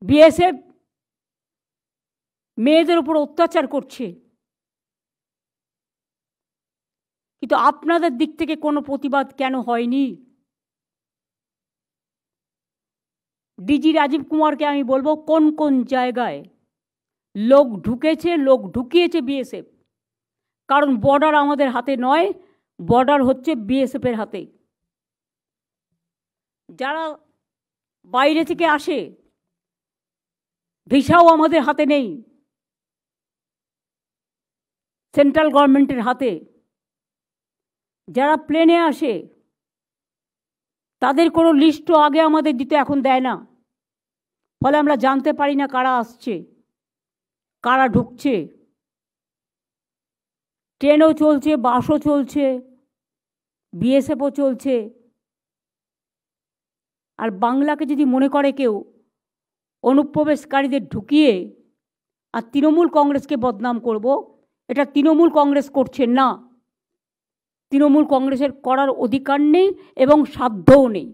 BSF মেয়েদের উপর অত্যাচার করছে, কিন্তু আপনাদের দিক থেকে কোনো প্রতিবাদ কেন হয়নি? ডিজি রাজীব কুমারকে আমি বলবো, কোন কোন জায়গায় লোক ঢুকেছে, লোক ঢুকিয়েছে বিএসএফ। কারণ বর্ডার আমাদের হাতে নয়, বর্ডার হচ্ছে বিএসএফের হাতে। যারা বাইরে থেকে আসে, ভিসাও আমাদের হাতে নেই, সেন্ট্রাল গভর্নমেন্টের হাতে। যারা প্লেনে আসে তাদের কোনো লিস্টও আগে আমাদের দিতে এখন দেয় না, ফলে আমরা জানতে পারি না কারা আসছে, কারা ঢুকছে। ট্রেনও চলছে, বাসও চলছে, বিএসএফও চলছে। আর বাংলাকে যদি মনে করে কেউ অনুপ্রবেশকারীদের ঢুকিয়ে আর তৃণমূল কংগ্রেসকে বদনাম করব, এটা তৃণমূল কংগ্রেস করছে না। তৃণমূল কংগ্রেসের করার অধিকার নেই এবং সাধ্যও নেই।